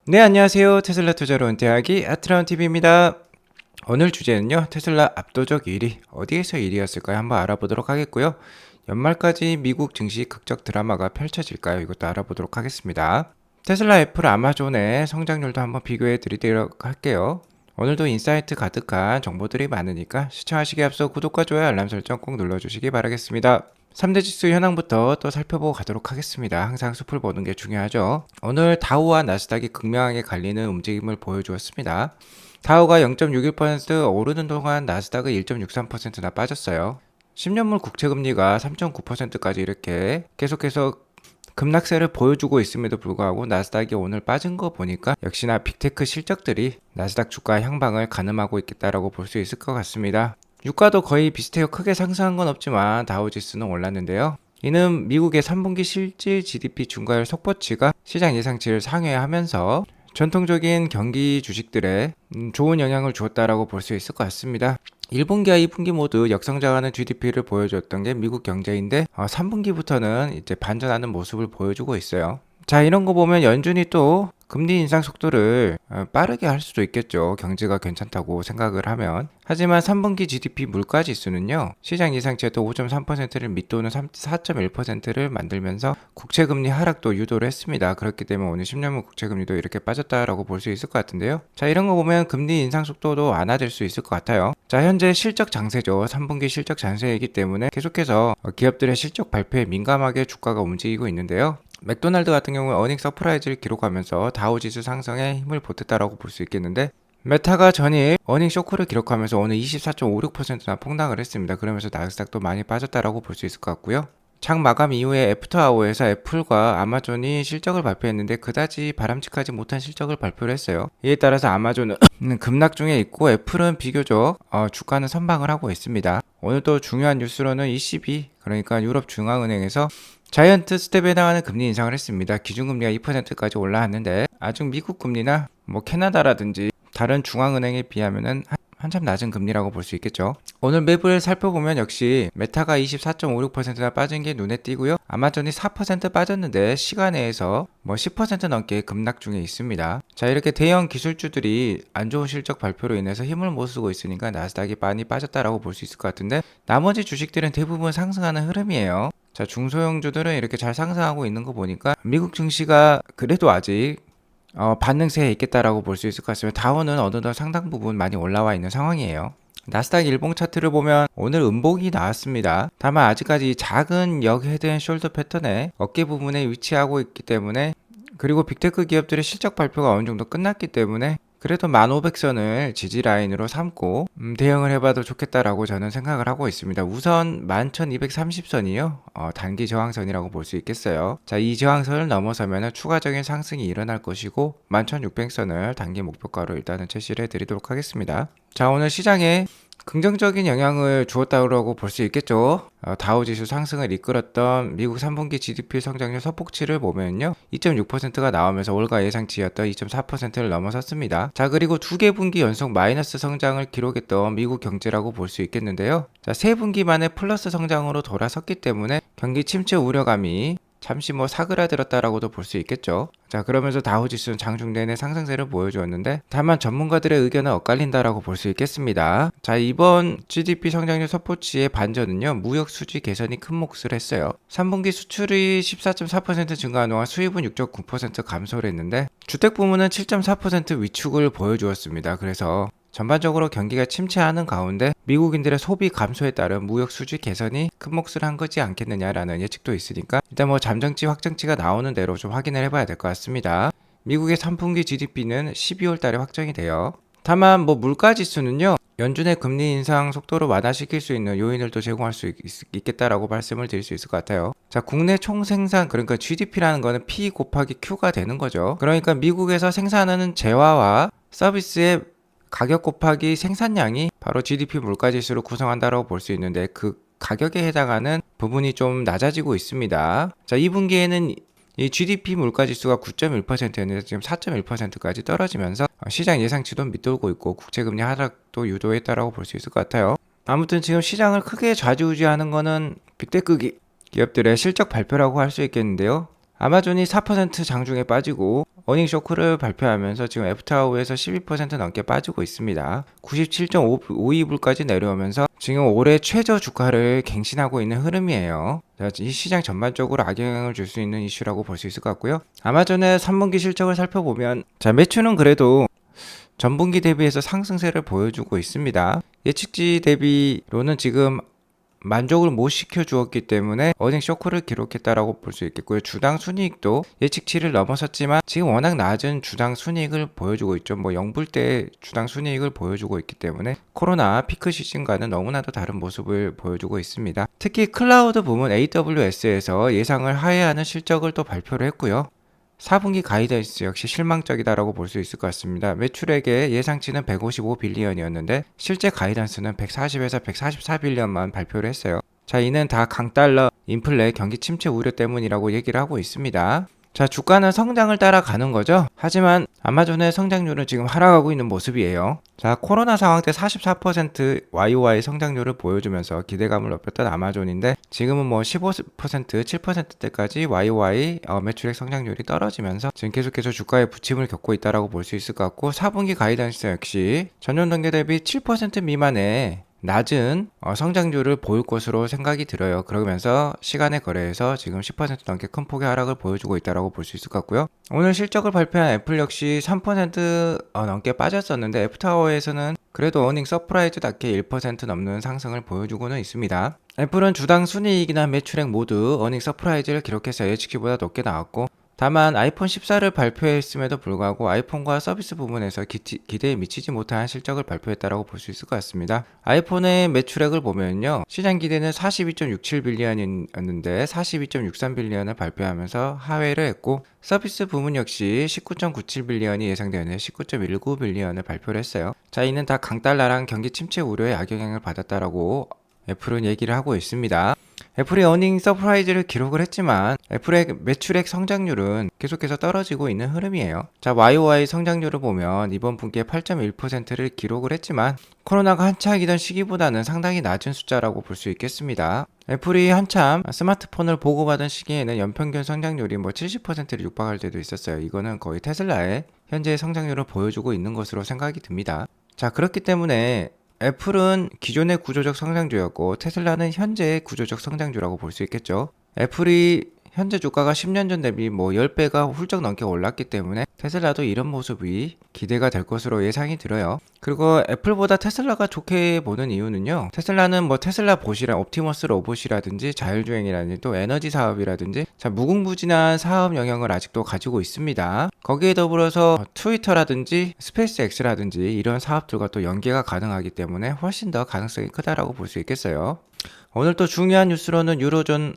네, 안녕하세요. 테슬라 투자로 은퇴하기 아트라운TV입니다. 오늘 주제는요, 테슬라 압도적 1위, 어디에서 1위였을까요? 한번 알아보도록 하겠고요. 연말까지 미국 증시 극적 드라마가 펼쳐질까요? 이것도 알아보도록 하겠습니다. 테슬라, 애플, 아마존의 성장률도 한번 비교해 드리도록 할게요. 오늘도 인사이트 가득한 정보들이 많으니까 시청하시기 앞서 구독과 좋아요, 알람 설정 꼭 눌러주시기 바라겠습니다. 3대 지수 현황부터 또 살펴보고 가도록 하겠습니다. 항상 숲을 보는 게 중요하죠. 오늘 다우와 나스닥이 극명하게 갈리는 움직임을 보여주었습니다. 다우가 0.61% 오르는 동안 나스닥은 1.63%나 빠졌어요. 10년물 국채금리가 3.9%까지 이렇게 계속해서 급락세를 보여주고 있음에도 불구하고 나스닥이 오늘 빠진 거 보니까 역시나 빅테크 실적들이 나스닥 주가 향방을 가늠하고 있겠다라고 볼 수 있을 것 같습니다. 유가도 거의 비슷해요. 크게 상승한 건 없지만 다우지수는 올랐는데요. 이는 미국의 3분기 실질 GDP 중과율 속보치가 시장 예상치를 상회하면서 전통적인 경기 주식들에 좋은 영향을 주었다라고 볼 수 있을 것 같습니다. 1분기와 2분기 모두 역성장하는 GDP를 보여줬던 게 미국 경제인데 3분기부터는 이제 반전하는 모습을 보여주고 있어요. 자, 이런 거 보면 연준이 또 금리 인상 속도를 빠르게 할 수도 있겠죠. 경제가 괜찮다고 생각을 하면. 하지만 3분기 GDP 물가 지수는요. 시장 예상치에도 5.3%를 밑도는 4.1%를 만들면서 국채금리 하락도 유도를 했습니다. 그렇기 때문에 오늘 10년물 국채금리도 이렇게 빠졌다라고 볼 수 있을 것 같은데요. 자, 이런 거 보면 금리 인상 속도도 완화될 수 있을 것 같아요. 자, 현재 실적 장세죠. 3분기 실적 장세이기 때문에 계속해서 기업들의 실적 발표에 민감하게 주가가 움직이고 있는데요. 맥도날드 같은 경우는 어닝 서프라이즈를 기록하면서 다우지수 상승에 힘을 보탰다라고 볼 수 있겠는데, 메타가 전일 어닝 쇼크를 기록하면서 오늘 24.56%나 폭락을 했습니다. 그러면서 나스닥도 많이 빠졌다라고 볼 수 있을 것 같고요. 장 마감 이후에 애프터아워에서 애플과 아마존이 실적을 발표했는데 그다지 바람직하지 못한 실적을 발표를 했어요. 이에 따라서 아마존은 급락 중에 있고 애플은 비교적 주가는 선방을 하고 있습니다. 오늘 또 중요한 뉴스로는 ECB, 그러니까 유럽 중앙은행에서 자이언트 스텝에 해당하는 금리 인상을 했습니다. 기준금리가 2%까지 올라왔는데 아직 미국 금리나 캐나다라든지 다른 중앙은행에 비하면은 한참 낮은 금리라고 볼 수 있겠죠. 오늘 맵을 살펴보면 역시 메타가 24.56%나 빠진 게 눈에 띄고요. 아마존이 4% 빠졌는데 시간 내에서 10% 넘게 급락 중에 있습니다. 자, 이렇게 대형 기술주들이 안 좋은 실적 발표로 인해서 힘을 못 쓰고 있으니까 나스닥이 많이 빠졌다라고 볼 수 있을 것 같은데, 나머지 주식들은 대부분 상승하는 흐름이에요. 자, 중소형주들은 이렇게 잘 상승하고 있는 거 보니까 미국 증시가 그래도 아직 반등세에 있겠다라고 볼 수 있을 것 같습니다. 다우는 어느덧 상당 부분 많이 올라와 있는 상황이에요. 나스닥 일봉 차트를 보면 오늘 음봉이 나왔습니다. 다만 아직까지 작은 역헤드앤숄더 패턴에 어깨 부분에 위치하고 있기 때문에, 그리고 빅테크 기업들의 실적 발표가 어느 정도 끝났기 때문에 그래도 1500선을 지지라인으로 삼고 대응을 해봐도 좋겠다라고 저는 생각을 하고 있습니다. 우선 11230선이요. 단기 저항선이라고 볼 수 있겠어요. 자, 이 저항선을 넘어서면 추가적인 상승이 일어날 것이고 11600선을 단기 목표가로 일단은 제시를 해드리도록 하겠습니다. 자, 오늘 시장에 긍정적인 영향을 주었다고 볼 수 있겠죠. 다우지수 상승을 이끌었던 미국 3분기 GDP 성장률 소폭치를 보면요, 2.6%가 나오면서 올가 예상치였던 2.4%를 넘어섰습니다. 자, 그리고 두 개 분기 연속 마이너스 성장을 기록했던 미국 경제라고 볼 수 있겠는데요. 자, 세 분기 만에 플러스 성장으로 돌아섰기 때문에 경기 침체 우려감이 잠시 사그라들었다라고도 볼 수 있겠죠. 자, 그러면서 다우지수는 장중 내내 상승세를 보여주었는데, 다만 전문가들의 의견은 엇갈린다라고 볼 수 있겠습니다. 자, 이번 GDP 성장률 속보치의 반전은요, 무역 수지 개선이 큰 몫을 했어요. 3분기 수출이 14.4% 증가한 동안 수입은 6.9% 감소를 했는데, 주택 부문은 7.4% 위축을 보여주었습니다. 그래서 전반적으로 경기가 침체하는 가운데 미국인들의 소비 감소에 따른 무역 수지 개선이 큰 몫을 한 거지 않겠느냐라는 예측도 있으니까, 일단 잠정치 확정치가 나오는 대로 좀 확인을 해봐야 될 것 같습니다. 미국의 3분기 GDP는 12월 달에 확정이 돼요. 다만 물가 지수는요, 연준의 금리 인상 속도를 완화시킬 수 있는 요인을 또 제공할 수 있겠다라고 말씀을 드릴 수 있을 것 같아요. 자, 국내 총생산, 그러니까 GDP라는 거는 P 곱하기 Q가 되는 거죠. 그러니까 미국에서 생산하는 재화와 서비스의 가격 곱하기 생산량이 바로 GDP 물가지수를 구성한다고 볼 수 있는데, 그 가격에 해당하는 부분이 좀 낮아지고 있습니다. 자, 2분기에는 이 GDP 물가지수가 9.1%였는데 지금 4.1%까지 떨어지면서 시장 예상치도 밑돌고 있고 국채금리 하락도 유도했다라고 볼 수 있을 것 같아요. 아무튼 지금 시장을 크게 좌지우지하는 거는 빅테크 기업들의 실적 발표라고 할 수 있겠는데요. 아마존이 4% 장중에 빠지고 어닝 쇼크를 발표하면서 지금 애프터아워에서 12% 넘게 빠지고 있습니다. 97.52불까지 내려오면서 지금 올해 최저 주가를 갱신하고 있는 흐름이에요. 자, 이 시장 전반적으로 악영향을 줄 수 있는 이슈라고 볼 수 있을 것 같고요. 아마존의 3분기 실적을 살펴보면 자, 매출은 그래도 전분기 대비해서 상승세를 보여주고 있습니다. 예측치 대비로는 지금 만족을 못 시켜주었기 때문에 어닝 쇼크를 기록했다라고 볼 수 있겠고요. 주당 순이익도 예측치를 넘어섰지만 지금 워낙 낮은 주당 순이익을 보여주고 있죠. 뭐 0불대 주당 순이익을 보여주고 있기 때문에 코로나 피크 시즌과는 너무나도 다른 모습을 보여주고 있습니다. 특히 클라우드 부문 AWS에서 예상을 하회하는 실적을 또 발표를 했고요. 4분기 가이던스 역시 실망적이다라고 볼 수 있을 것 같습니다. 매출액의 예상치는 155빌리언이었는데 실제 가이던스는 140에서 144빌리언만 발표를 했어요. 자, 이는 다 강달러, 인플레, 경기 침체 우려 때문이라고 얘기를 하고 있습니다. 자, 주가는 성장을 따라가는 거죠. 하지만 아마존의 성장률은 지금 하락하고 있는 모습이에요. 자, 코로나 상황 때 44% YOY 성장률을 보여주면서 기대감을 높였던 아마존인데 지금은 뭐 15%, 7%대까지 YOY 매출액 성장률이 떨어지면서 지금 계속해서 주가에 부침을 겪고 있다라고 볼 수 있을 것 같고 4분기 가이던스 역시 전년 동기 대비 7% 미만의 낮은 성장률을 보일 것으로 생각이 들어요. 그러면서 시간의 거래에서 지금 10% 넘게 큰 폭의 하락을 보여주고 있다고 볼 수 있을 것 같고요. 오늘 실적을 발표한 애플 역시 3% 넘게 빠졌었는데 애프터아워에서는 그래도 어닝 서프라이즈답게 1% 넘는 상승을 보여주고는 있습니다. 애플은 주당 순이익이나 매출액 모두 어닝 서프라이즈를 기록해서 예측치보다 높게 나왔고 다만 아이폰 14를 발표했음에도 불구하고 아이폰과 서비스 부분에서 기대에 미치지 못한 실적을 발표했다고 볼 수 있을 것 같습니다. 아이폰의 매출액을 보면요. 시장 기대는 42.67빌리언이었는데 42.63빌리언을 발표하면서 하회를 했고 서비스 부문 역시 19.97빌리언이 예상되는 19.19빌리언을 발표를 했어요. 자, 이는 다 강달러랑 경기 침체 우려의 악영향을 받았다라고 애플은 얘기를 하고 있습니다. 애플이 어닝 서프라이즈를 기록을 했지만 애플의 매출액 성장률은 계속해서 떨어지고 있는 흐름이에요. 자, YOY 성장률을 보면 이번 분기에 8.1%를 기록을 했지만 코로나가 한창이던 시기보다는 상당히 낮은 숫자라고 볼 수 있겠습니다. 애플이 한참 스마트폰을 보고받은 시기에는 연평균 성장률이 뭐 70%를 육박할 때도 있었어요. 이거는 거의 테슬라의 현재의 성장률을 보여주고 있는 것으로 생각이 듭니다. 자, 그렇기 때문에 애플은 기존의 구조적 성장주였고 테슬라는 현재의 구조적 성장주라고 볼 수 있겠죠. 애플이 현재 주가가 10년 전 대비 뭐 10배가 훌쩍 넘게 올랐기 때문에 테슬라도 이런 모습이 기대가 될 것으로 예상이 들어요. 그리고 애플보다 테슬라가 좋게 보는 이유는요. 테슬라는 뭐 테슬라 봇이랑 옵티머스 로봇이라든지 자율주행이라든지 또 에너지 사업이라든지 자, 무궁무진한 사업 영역을 아직도 가지고 있습니다. 거기에 더불어서 트위터라든지 스페이스X라든지 이런 사업들과 또 연계가 가능하기 때문에 훨씬 더 가능성이 크다라고 볼 수 있겠어요. 오늘 또 중요한 뉴스로는 유로존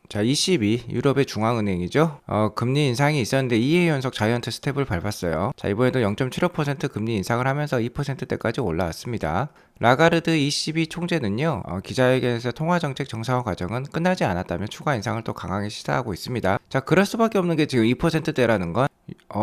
자, ECB, 유럽의 중앙은행이죠. 금리 인상이 있었는데 2회 연속 자이언트 스텝을 밟았어요. 자, 이번에도 0.75% 금리 인상을 하면서 2%대까지 올라왔습니다. 라가르드 ECB 총재는요, 기자회견에서 통화정책 정상화 과정은 끝나지 않았다며 추가 인상을 또 강하게 시사하고 있습니다. 자, 그럴 수밖에 없는 게 지금 2%대라는 건,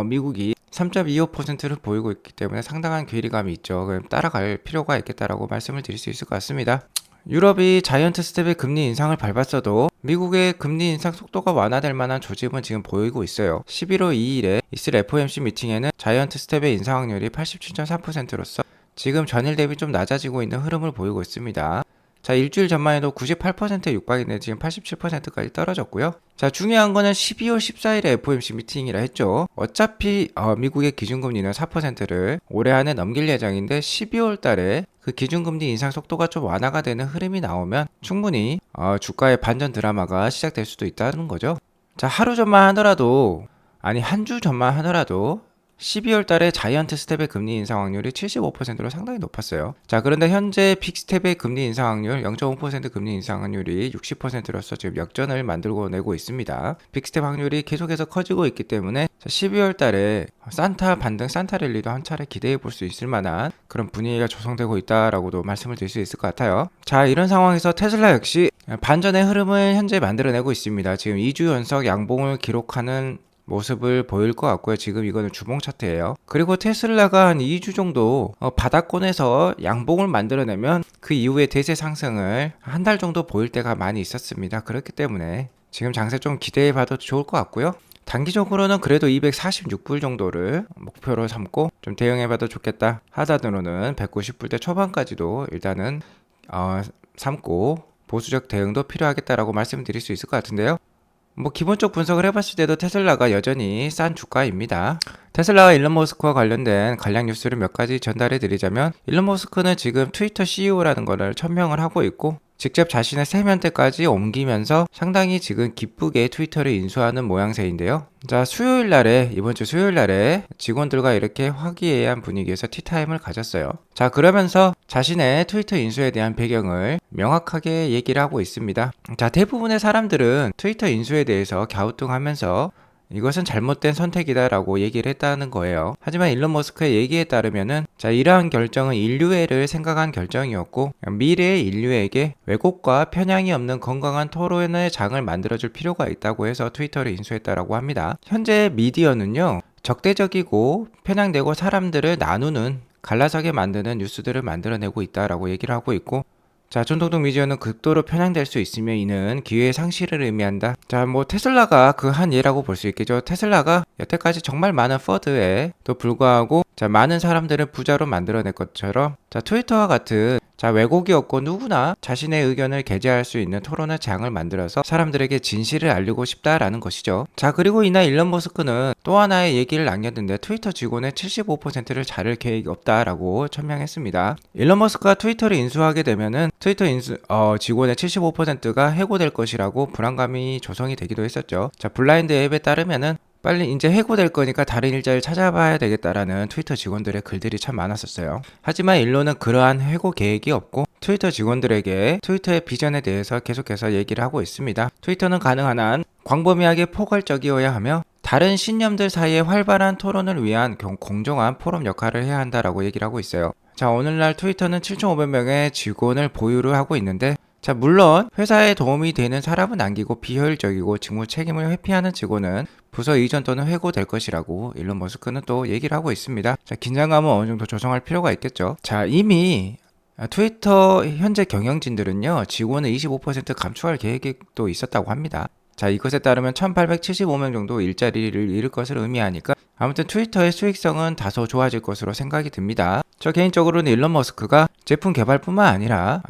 미국이 3.25%를 보이고 있기 때문에 상당한 괴리감이 있죠. 그럼 따라갈 필요가 있겠다라고 말씀을 드릴 수 있을 것 같습니다. 유럽이 자이언트 스텝의 금리 인상을 밟았어도 미국의 금리 인상 속도가 완화될 만한 조짐은 지금 보이고 있어요. 11월 2일에 있을 FOMC 미팅에는 자이언트 스텝의 인상 확률이 87.3%로서 지금 전일 대비 좀 낮아지고 있는 흐름을 보이고 있습니다. 자, 일주일 전만 해도 98%에 육박인데 지금 87%까지 떨어졌고요. 자, 중요한 거는 12월 14일에 FOMC 미팅이라 했죠. 어차피 미국의 기준금리는 4%를 올해 안에 넘길 예정인데 12월 달에 그 기준금리 인상 속도가 좀 완화가 되는 흐름이 나오면 충분히 주가의 반전 드라마가 시작될 수도 있다는 거죠. 자, 하루 전만 하더라도 아니 한 주 전만 하더라도 12월 달에 자이언트 스텝의 금리 인상 확률이 75%로 상당히 높았어요. 자, 그런데 현재 빅스텝의 금리 인상 확률 0.5% 금리 인상 확률이 60%로서 지금 역전을 만들고 내고 있습니다. 빅스텝 확률이 계속해서 커지고 있기 때문에 12월 달에 산타 반등 산타 랠리도 한 차례 기대해 볼 수 있을 만한 그런 분위기가 조성되고 있다라고도 말씀을 드릴 수 있을 것 같아요. 자, 이런 상황에서 테슬라 역시 반전의 흐름을 현재 만들어내고 있습니다. 지금 2주 연속 양봉을 기록하는 모습을 보일 것 같고요. 지금 이거는 주봉 차트예요. 그리고 테슬라가 한 2주 정도 바닥권에서 양봉을 만들어내면 그 이후에 대세 상승을 한 달 정도 보일 때가 많이 있었습니다. 그렇기 때문에 지금 장세 좀 기대해 봐도 좋을 것 같고요. 단기적으로는 그래도 246불 정도를 목표로 삼고 좀 대응해봐도 좋겠다 하단으로는 190불대 초반까지도 일단은 삼고 보수적 대응도 필요하겠다라고 말씀드릴 수 있을 것 같은데요. 뭐 기본적 분석을 해봤을 때도 테슬라가 여전히 싼 주가입니다. 테슬라와 일론 머스크와 관련된 관련 뉴스를 몇 가지 전달해 드리자면, 일론 머스크는 지금 트위터 CEO라는 거를 천명을 하고 있고 직접 자신의 세면대까지 옮기면서 상당히 지금 기쁘게 트위터를 인수하는 모양새인데요. 자, 이번 주 수요일 날에 직원들과 이렇게 화기애애한 분위기에서 티타임을 가졌어요. 자, 그러면서 자신의 트위터 인수에 대한 배경을 명확하게 얘기를 하고 있습니다. 자, 대부분의 사람들은 트위터 인수에 대해서 갸우뚱하면서 이것은 잘못된 선택이다라고 얘기를 했다는 거예요. 하지만 일론 머스크의 얘기에 따르면은, 자, 이러한 결정은 인류애를 생각한 결정이었고 미래의 인류에게 왜곡과 편향이 없는 건강한 토론의 장을 만들어줄 필요가 있다고 해서 트위터를 인수했다라고 합니다. 현재 미디어는요, 적대적이고 편향되고 사람들을 나누는, 갈라서게 만드는 뉴스들을 만들어내고 있다라고 얘기를 하고 있고, 자, 전통적 미디어는 극도로 편향될 수 있으며 이는 기회의 상실을 의미한다. 자, 뭐 테슬라가 그 한 예라고 볼 수 있겠죠. 테슬라가 여태까지 정말 많은 퍼드에도 불구하고 많은 사람들을 부자로 만들어낼 것처럼, 자, 트위터와 같은 왜곡이 없고 누구나 자신의 의견을 게재할 수 있는 토론의 장을 만들어서 사람들에게 진실을 알리고 싶다라는 것이죠. 자, 그리고 이날 일론 머스크는 또 하나의 얘기를 남겼는데, 트위터 직원의 75%를 자를 계획이 없다라고 천명했습니다. 일론 머스크가 트위터를 인수하게 되면은 직원의 75%가 해고될 것이라고 불안감이 조성이 되기도 했었죠. 자, 블라인드 앱에 따르면은 빨리 이제 해고될 거니까 다른 일자리를 찾아봐야 되겠다라는 트위터 직원들의 글들이 참 많았었어요. 하지만 일론은 그러한 해고 계획이 없고 트위터 직원들에게 트위터의 비전에 대해서 계속해서 얘기를 하고 있습니다. 트위터는 가능한 한 광범위하게 포괄적이어야 하며 다른 신념들 사이의 활발한 토론을 위한 공정한 포럼 역할을 해야 한다라고 얘기를 하고 있어요. 자, 오늘날 트위터는 7,500명의 직원을 보유를 하고 있는데, 자, 물론 회사에 도움이 되는 사람은 남기고 비효율적이고 직무 책임을 회피하는 직원은 부서 이전 또는 해고될 것이라고 일론 머스크는 또 얘기를 하고 있습니다. 자, 긴장감은 어느 정도 조성할 필요가 있겠죠. 자, 이미 트위터 현재 경영진들은요, 직원을 25% 감축할 계획도 있었다고 합니다. 자, 이것에 따르면 1875명 정도 일자리를 잃을 것을 의미하니까 아무튼 트위터의 수익성은 다소 좋아질 것으로 생각이 듭니다. 저 개인적으로는 일론 머스크가 제품 개발뿐만 아니라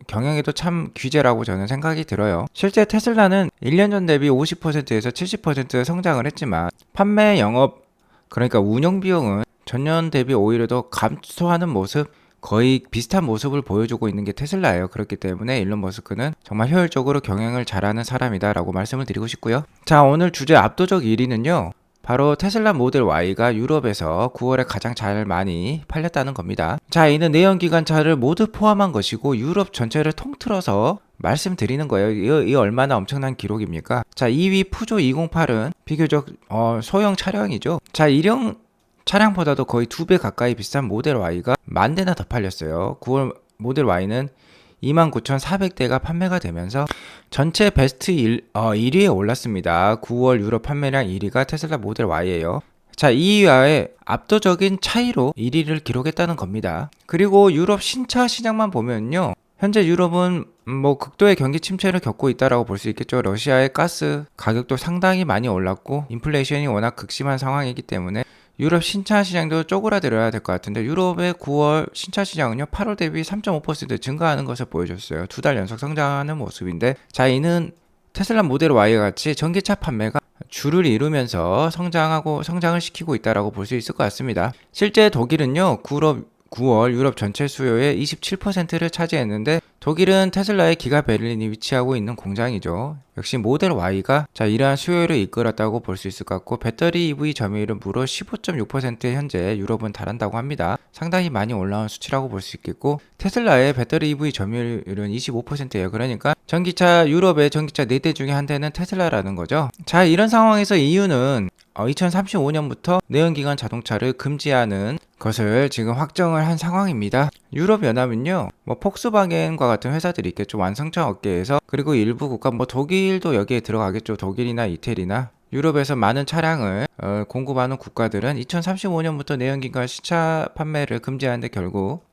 경영에도 참 귀재라고 저는 생각이 들어요. 실제 테슬라는 1년 전 대비 50%에서 70% 성장을 했지만 판매 그러니까 운영 비용은 전년 대비 오히려 더 감소하는 모습, 거의 비슷한 모습을 보여주고 있는 게 테슬라예요. 그렇기 때문에 일론 머스크는 정말 효율적으로 경영을 잘하는 사람이다 라고 말씀을 드리고 싶고요. 자, 오늘 주제 압도적 1위는요, 바로 테슬라 모델 Y가 유럽에서 9월에 가장 잘 많이 팔렸다는 겁니다. 자, 이는 내연기관차를 모두 포함한 것이고 유럽 전체를 통틀어서 말씀드리는 거예요. 이 얼마나 엄청난 기록입니까? 자, 2위 푸조 208은 비교적 소형 차량이죠. 자, 일형 차량보다도 거의 2배 가까이 비싼 모델 Y가 10,000대나 더 팔렸어요. 9월 모델 Y는 29,400대가 판매가 되면서 전체 베스트 1위에 올랐습니다. 9월 유럽 판매량 1위가 테슬라 모델 Y예요. 자, 2위와의 압도적인 차이로 1위를 기록했다는 겁니다. 그리고 유럽 신차 시장만 보면요, 현재 유럽은 뭐 극도의 경기 침체를 겪고 있다라고 볼 수 있겠죠. 러시아의 가스 가격도 상당히 많이 올랐고 인플레이션이 워낙 극심한 상황이기 때문에 유럽 신차 시장도 쪼그라들어야 될 것 같은데, 유럽의 9월 신차 시장은요 8월 대비 3.5% 증가하는 것을 보여줬어요. 2달 연속 성장하는 모습인데, 자, 이는 테슬라 모델 Y와 같이 전기차 판매가 주를 이루면서 성장을 시키고 있다라고 볼 수 있을 것 같습니다. 실제 독일은요 9월 유럽 전체 수요의 27%를 차지했는데, 독일은 테슬라의 기가 베를린이 위치하고 있는 공장이죠. 역시 모델 Y가 이러한 수요를 이끌었다고 볼 수 있을 것 같고, 배터리 EV 점유율은 무려 15.6%에 현재 유럽은 달한다고 합니다. 상당히 많이 올라온 수치라고 볼 수 있겠고, 테슬라의 배터리 EV 점유율은 25%예요. 그러니까 유럽의 전기차 4대 중에 한 대는 테슬라라는 거죠. 자, 이런 상황에서 EU는 2035년부터 내연기관 자동차를 금지하는 것을 지금 확정을 한 상황입니다. 유럽연합은요, 뭐 폭스바겐과 같은 회사들이 있겠죠. 완성차 업계에서. 그리고 일부 국가, 뭐 독일도 여기에 들어가겠죠. 독일이나 이태리나. 유럽에서 많은 차량을 공급하는 국가들은 2035년부터 내연기관 신차 판매를 금지하는데 결국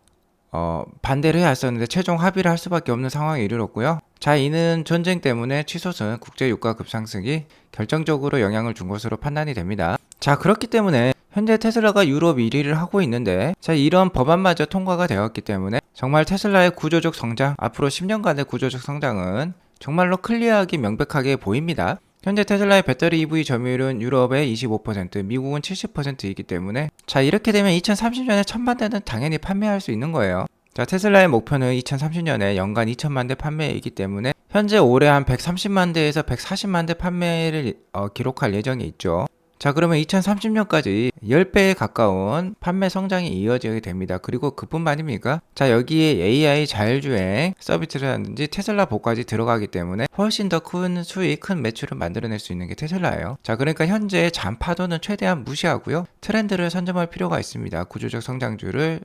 반대를 해왔었는데 최종 합의를 할 수밖에 없는 상황에 이르렀고요. 자, 이는 전쟁 때문에 치솟은 국제 유가 급상승이 결정적으로 영향을 준 것으로 판단이 됩니다. 자, 그렇기 때문에 현재 테슬라가 유럽 1위를 하고 있는데, 자, 이런 법안마저 통과가 되었기 때문에 정말 테슬라의 구조적 성장, 앞으로 10년간의 구조적 성장은 정말로 클리어하게 명백하게 보입니다. 현재 테슬라의 배터리 EV 점유율은 유럽의 25%, 미국은 70%이기 때문에, 자, 이렇게 되면 2030년에 1000만 대는 당연히 판매할 수 있는 거예요. 자, 테슬라의 목표는 2030년에 연간 2000만 대 판매이기 때문에 현재 올해 한 130만 대에서 140만 대 판매를 기록할 예정이 있죠. 자, 그러면 2030년까지 10배에 가까운 판매 성장이 이어지게 됩니다. 그리고 그뿐만입니까? 자, 여기에 AI 자율주행 서비스라든지 테슬라 보까지 들어가기 때문에 훨씬 더 큰 수익, 큰 매출을 만들어낼 수 있는 게 테슬라예요. 자, 그러니까 현재 잔파도는 최대한 무시하고요. 트렌드를 선점할 필요가 있습니다. 구조적 성장주를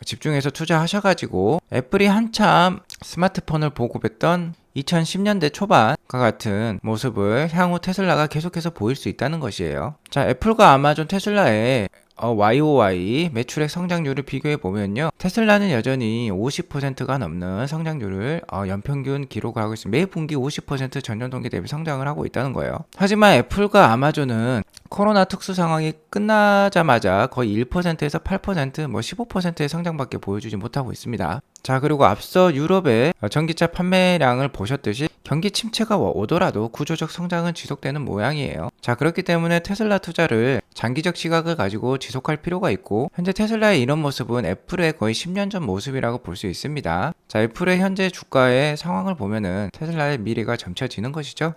집중해서 투자하셔가지고 애플이 한참 스마트폰을 보급했던 2010년대 초반과 같은 모습을 향후 테슬라가 계속해서 보일 수 있다는 것이에요. 자, 애플과 아마존, 테슬라의 YOY 매출액 성장률을 비교해 보면요, 테슬라는 여전히 50%가 넘는 성장률을 연평균 기록하고 있습니다. 매 분기 50% 전년 동기 대비 성장을 하고 있다는 거예요. 하지만 애플과 아마존은 코로나 특수 상황이 끝나자마자 거의 1%에서 8%, 15%의 성장밖에 보여주지 못하고 있습니다. 자, 그리고 앞서 유럽의 전기차 판매량을 보셨듯이 경기 침체가 오더라도 구조적 성장은 지속되는 모양이에요. 자, 그렇기 때문에 테슬라 투자를 장기적 시각을 가지고 지속할 필요가 있고, 현재 테슬라의 이런 모습은 애플의 거의 10년 전 모습이라고 볼 수 있습니다. 자, 애플의 현재 주가의 상황을 보면은 테슬라의 미래가 점쳐지는 것이죠.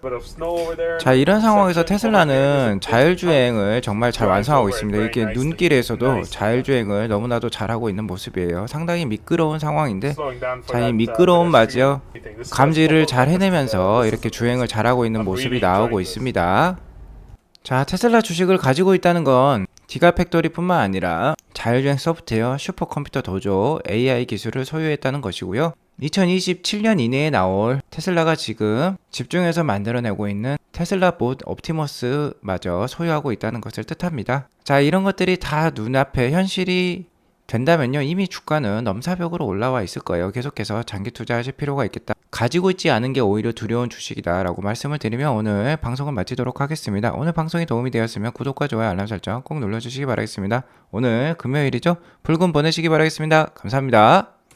자, 이런 상황에서 테슬라는 자율주행을 정말 잘 완성하고 있습니다. 이렇게 눈길에서도 자율주행을 너무나도 잘하고 있는 모습이에요. 상당히 미끄러운 상황인데, 자, 이 미끄러운 마저 감지를 잘 해내면서 이렇게 주행을 잘하고 있는 모습이 나오고 있습니다. 자, 테슬라 주식을 가지고 있다는 건 기가팩토리 뿐만 아니라 자율주행 소프트웨어, 슈퍼컴퓨터 도조, AI 기술을 소유했다는 것이고요. 2027년 이내에 나올 테슬라가 지금 집중해서 만들어내고 있는 테슬라 봇 옵티머스마저 소유하고 있다는 것을 뜻합니다. 자, 이런 것들이 다 눈앞에 현실이 된다면요, 이미 주가는 넘사벽으로 올라와 있을 거예요. 계속해서 장기 투자하실 필요가 있겠다. 가지고 있지 않은 게 오히려 두려운 주식이다 라고 말씀을 드리며 오늘 방송을 마치도록 하겠습니다. 오늘 방송이 도움이 되었으면 구독과 좋아요, 알람 설정 꼭 눌러주시기 바라겠습니다. 오늘 금요일이죠? 붉은 보내시기 바라겠습니다. 감사합니다.